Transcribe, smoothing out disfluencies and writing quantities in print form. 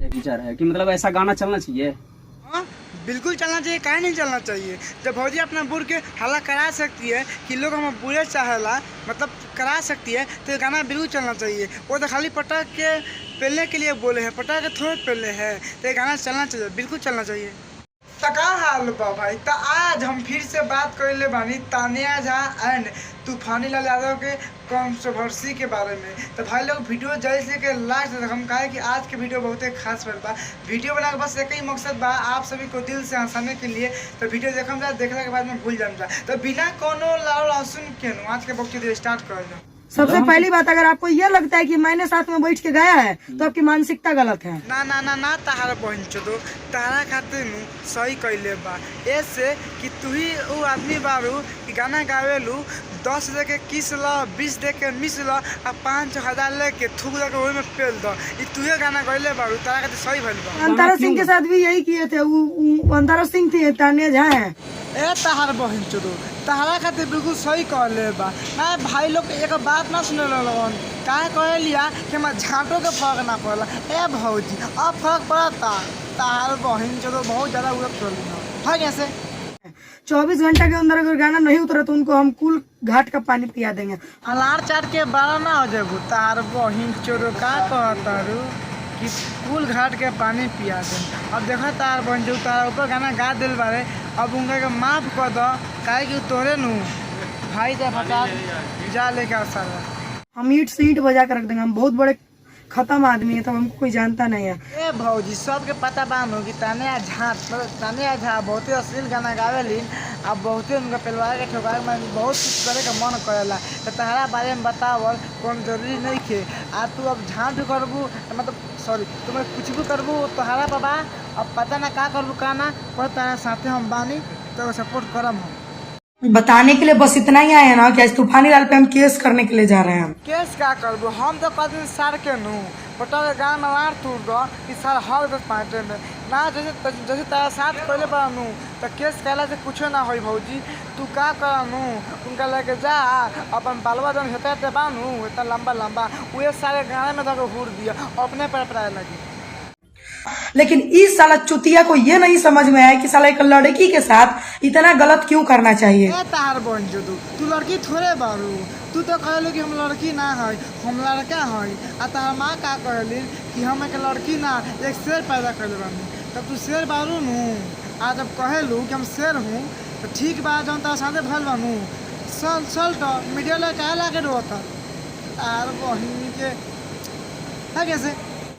विचार है कि मतलब ऐसा गाना चलना चाहिए? हाँ, बिल्कुल चलना चाहिए। काहे नहीं चलना चाहिए? जब भौजी अपना बुर के हल्ला करा सकती है कि लोग हम बुरे चाहेला, मतलब करा सकती है, तो ये गाना बिल्कुल चलना चाहिए। वो तो खाली पटक के पेलने के लिए बोले हैं, पटक के थोड़े पेले हैं। तो ये गाना चलना चाहिए, बिल्कुल चलना चाहिए। तो का हाल बा भाई? तो आज हम फिर से बात कर बानी तानिया झा एंड तूफानी लाल यादव के कंट्रोवर्सी के बारे में। तो भाई लोग वीडियो जल्द के लास्ट तक हम कहे कि आज के वीडियो बहुत ही खास बा। वीडियो बना के बस एक ही मकसद बा, आप सभी को दिल से हंसाने के लिए। तो वीडियो देखम जा, देखने के बाद में भूल जाम जा। तो बिना कोनो लाल लहसुन के आज के वक्त स्टार्ट कर जाओ। सबसे पहली बात, अगर आपको ये लगता है कि मैंने साथ में बैठ के गाया है तो आपकी मानसिकता गलत है। ना ना ना ना तहारा पहुँचो दो तारा खातिर नु सही कैले बा। ऐसे कि तू ही वो आदमी बारू कि गाना गावेलू 10 दे के किस ला, 20 दे के मिस ला, आ 5,000 लेके थूक दे के वही में पेल दो। तूहे गाना गैले बारू, तारा खातिर सही भइल बा। अंतरा सिंह के साथ भी यही किए थे। वो अंतरा सिंह थी, तानिया झा है। ए तहार बहन चोदो तहारा खातिर बिल्कुल सही कहले बा। ना भाई लोग एक बात ना सुने लगन, काहे कहे लिया कि हम झांटो के फर्क ना पड़ला। ए भौजी अब फर्क पड़ता। तहार बहन चोदो बहुत ज्यादा उड़त कर ली है। कैसे 24 घंटा के अंदर अगर गाना नहीं उतरा तो उनको हम कुल घाट का पानी पिया देंगे। अलार चाट के बारा ना हो जाबू। तार बहन चोदो का कहतारू कि कुल घाट के पानी पिया दे। अब देखो तार बहन जो तार ऊपर गाना गा दिल बारे, अब उनका के माफ कर दो। काहे कि तोरे नु भाई जा फटाक जा लेकर सारा हम ईट से ईट बजा कर रख देंगे। हम बहुत बड़े खत्म आदमी है, तब हमको कोई जानता नहीं है। ए भौजी सबके पता बानो कि तानिया झा तानिया झा बहुते अश्लील गाना गावेली। अब बहुते उनका परिवार के ठोकर में बहुत कुछ करे का मन करेला। तो तहरा बारे में बतावल कौन जरूरी नहीं खे। आ तू अब झाँट करबू, मतलब सॉरी तुम कुछ भी करबू तोहरा बाबा। अब पता ना का करबू का ना, पर तारा साथे हम बानी तो सपोर्ट करम। हम बताने के लिए बस इतना ही आए हैं ना कि आज तूफानी लाल पे हम केस करने के लिए जा रहे हैं। केस क्या करबू? हम तो कल दिन सार के नू पटल गाँव में लार तोड़ दो कि सर हर 10-5 में ना जैसे तारा साथ पहले बनू तो केस कहला से कुछ ना हो। भौजी तू का करनू उनका लेके जा, अपन बालवा जन हेते बानू इतना लंबा लंबा वे सारे गाँव में धो हुर दिया अपने पर पराए लगी। लेकिन इस साला चुतिया को ये नहीं समझ में आया कि साला एक लड़की के साथ इतना गलत क्यों करना चाहिए। ए तार बन जो तू लड़की थोड़े बारू। तू तो कहलू कि हम लड़की ना है, हम लड़का है। आ तार माँ का कहली कि हम एक लड़की ना एक शेर पैदा कर बानी। तब तू शेर बारू नू। आ जब कहलू कि हम शेर हूँ तो ठीक बा, जौन तार साथे भल बानू सल तो मीडिया लगे कहे लाके रोता तार बहन के है। कैसे